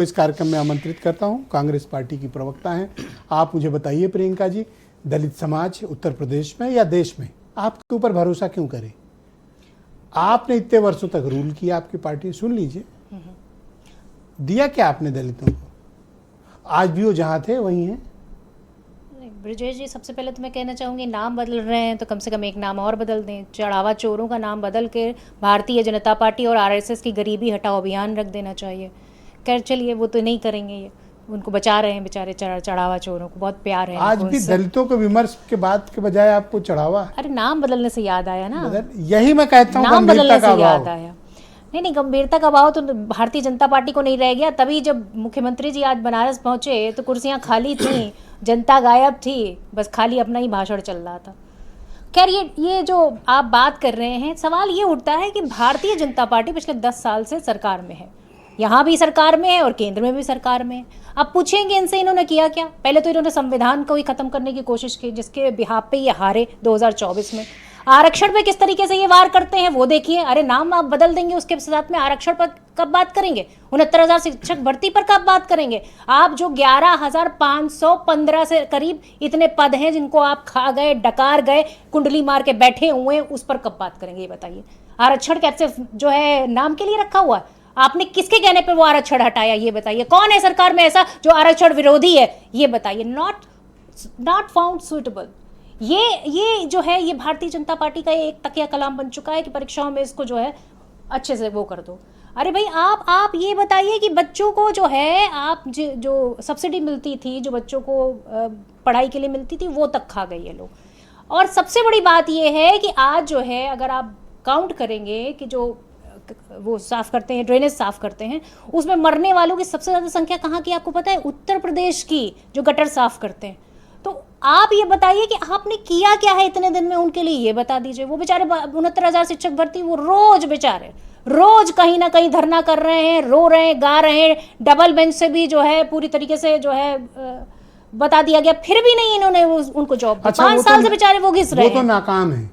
इस कार्यक्रम में आमंत्रित करता हूं। कांग्रेस पार्टी की प्रवक्ता हैं। आप मुझे बताइए प्रियंका जी, दलित समाज उत्तर प्रदेश में या देश में आपके ऊपर भरोसा क्यों करे? आपने इतने वर्षों तक रूल किया, आपकी पार्टी, सुन लीजिए, दिया क्या आपने दलितों को? आज भी वो जहां थे वहीं हैं। ब्रिजेश जी, सबसे पहले तो मैं कहना चाहूँगी, नाम बदल रहे हैं तो कम से कम एक नाम और बदल दें। चढ़ावा चोरों का नाम बदल के भारतीय जनता पार्टी और आरएसएस की गरीबी हटाओ अभियान रख देना चाहिए। खैर चलिए, वो तो नहीं करेंगे, ये उनको बचा रहे हैं बेचारे चढ़ावा चोरों को, बहुत प्यार है आज भी दलितों को विमर्श के बाद के बजाय आपको चढ़ावा। अरे नाम बदलने से याद आया ना, यही मैं कहता हूँ, नाम बदलने से याद आया। नहीं, गंभीरता का भाव तो भारतीय जनता पार्टी को नहीं रह गया। तभी जब मुख्यमंत्री जी आज बनारस पहुंचे तो कुर्सियां खाली थी, जनता गायब थी, बस खाली अपना ही भाषण चल रहा था। खैर, ये जो आप बात कर रहे हैं, सवाल ये उठता है कि भारतीय जनता पार्टी पिछले 10 साल से सरकार में है, यहाँ भी सरकार में है और केंद्र में भी सरकार में है। अब पूछेंगे इनसे इन्होंने किया क्या? पहले तो इन्होंने संविधान को ही खत्म करने की कोशिश की, जिसके बिहाफ पे ये हारे 2024 में। आरक्षण पे किस तरीके से ये वार करते हैं वो देखिए। अरे नाम आप बदल देंगे, उसके साथ में आरक्षण पर कब बात करेंगे? 69,000 शिक्षक भर्ती पर कब बात करेंगे? आप जो 11,515 से करीब इतने पद हैं जिनको आप खा गए, डकार गए, कुंडली मार के बैठे हुए हैं, उस पर कब बात करेंगे ये बताइए। आरक्षण कैसे जो है नाम के लिए रखा हुआ है? आपने किसके कहने पर वो आरक्षण हटाया ये बताइए। कौन है सरकार में ऐसा जो आरक्षण विरोधी है ये बताइए। Not found suitable. ये जो है, ये भारतीय जनता पार्टी का एक तकिया कलाम बन चुका है कि परीक्षाओं में इसको जो है अच्छे से वो कर दो। अरे भाई, आप ये बताइए कि बच्चों को जो है, आप जो सब्सिडी मिलती थी, जो बच्चों को पढ़ाई के लिए मिलती थी, वो तक खा गए ये लोग। और सबसे बड़ी बात ये है कि आज जो है, अगर आप काउंट करेंगे कि जो वो साफ करते हैं, ड्रेनेज साफ करते हैं, उसमें मरने वालों की सबसे ज्यादा संख्या कहाँ की आपको पता है? उत्तर प्रदेश की, जो गटर साफ करते हैं। तो आप ये बताइए कि आपने किया क्या है इतने दिन में उनके लिए, ये बता दीजिए। वो बेचारे 69,000 शिक्षक भर्ती, वो रोज बेचारे रोज कहीं ना कहीं धरना कर रहे हैं, रो रहे हैं, गा रहे हैं। डबल बेंच से भी जो है पूरी तरीके से जो है बता दिया गया, फिर भी नहीं इन्होंने उनको जॉब। अच्छा, 5 साल से बेचारे वो घिस रहे हैं, वो तो नाकाम है।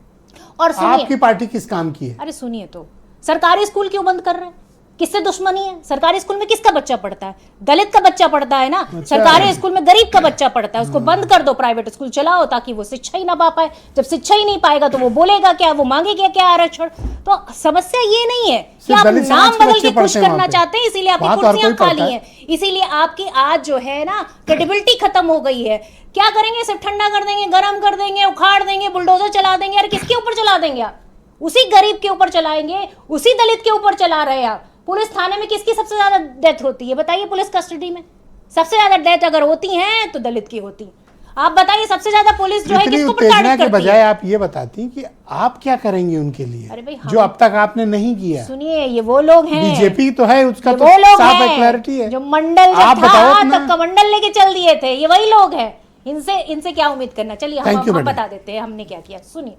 और आपकी पार्टी किस काम की है? अरे सुनिए, तो सरकारी स्कूल क्यों बंद कर रहे हैं? किससे दुश्मनी है? सरकारी स्कूल में किसका बच्चा पढ़ता है? दलित का बच्चा पढ़ता है ना। अच्छा। सरकारी स्कूल में गरीब का बच्चा पढ़ता है, उसको बंद कर दो, प्राइवेट स्कूल चलाओ, ताकि वो शिक्षा ही ना पा पाए। जब शिक्षा ही नहीं पाएगा तो वो बोलेगा क्या, वो मांगेगा क्या आरक्षण? तो समस्या ये नहीं है कि आप नाम बदल के खुश करना चाहते हैं, इसीलिए आपकी कुर्सियां खाली हैं, इसीलिए आपकी आज जो है ना क्रेडिबिलिटी खत्म हो गई है। क्या करेंगे? सिर्फ ठंडा कर देंगे, गर्म कर देंगे, उखाड़ देंगे, बुलडोजर चला देंगे। अरे किसके ऊपर चला देंगे आप? उसी गरीब के ऊपर चलाएंगे, उसी दलित के ऊपर चला रहे हैं आप। पुलिस थाने में किसकी सबसे ज्यादा डेथ होती है बताइए? पुलिस कस्टडी में सबसे ज्यादा डेथ अगर होती हैं तो दलित की होती। आप बताइए, सबसे ज्यादा पुलिस जो है किसको प्रताड़ित करती है? के बजाय आप ये बताती कि आप क्या करेंगे उनके लिए। अरे भाई, जो अब तक आपने नहीं किया। सुनिए, ये वो लोग हैं, बीजेपी तो है, उसका तो साफ क्लैरिटी है। जो मंडल जब था तब कमंडल लेके चल दिए थे, ये वही लोग हैं। इनसे क्या उम्मीद करना? चलिए हम बता देते हैं हमने क्या किया। सुनिए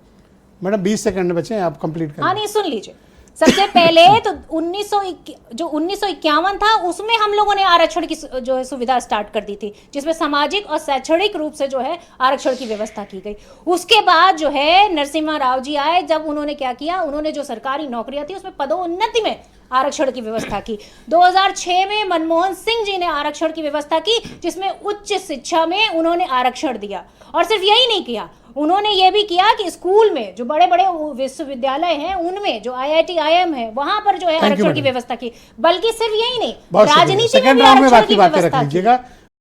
मैडम, 20 सेकंड बचे, आप कंप्लीट करें। हाँ, नहीं, सुन लीजिए। सबसे पहले तो 1951 था, उसमें हम लोगों ने आरक्षण की जो है सुविधा स्टार्ट कर दी थी, जिसमें सामाजिक और शैक्षणिक रूप से जो है आरक्षण की व्यवस्था की गई। उसके बाद जो है नरसिम्हा राव जी आए, जब उन्होंने क्या किया, उन्होंने जो सरकारी नौकरियां थी उसमें पदोन्नति में आरक्षण की व्यवस्था की। 2006 में मनमोहन सिंह जी ने आरक्षण की व्यवस्था की, जिसमें उच्च शिक्षा में उन्होंने आरक्षण दिया। और सिर्फ यही नहीं किया, उन्होंने ये भी किया कि स्कूल में जो बड़े बड़े विश्वविद्यालय हैं, उनमें जो IIT IIM है, वहां पर जो है आरक्षण की व्यवस्था की। बल्कि सिर्फ यही नहीं, राजनीति में भी आरक्षण की व्यवस्था की।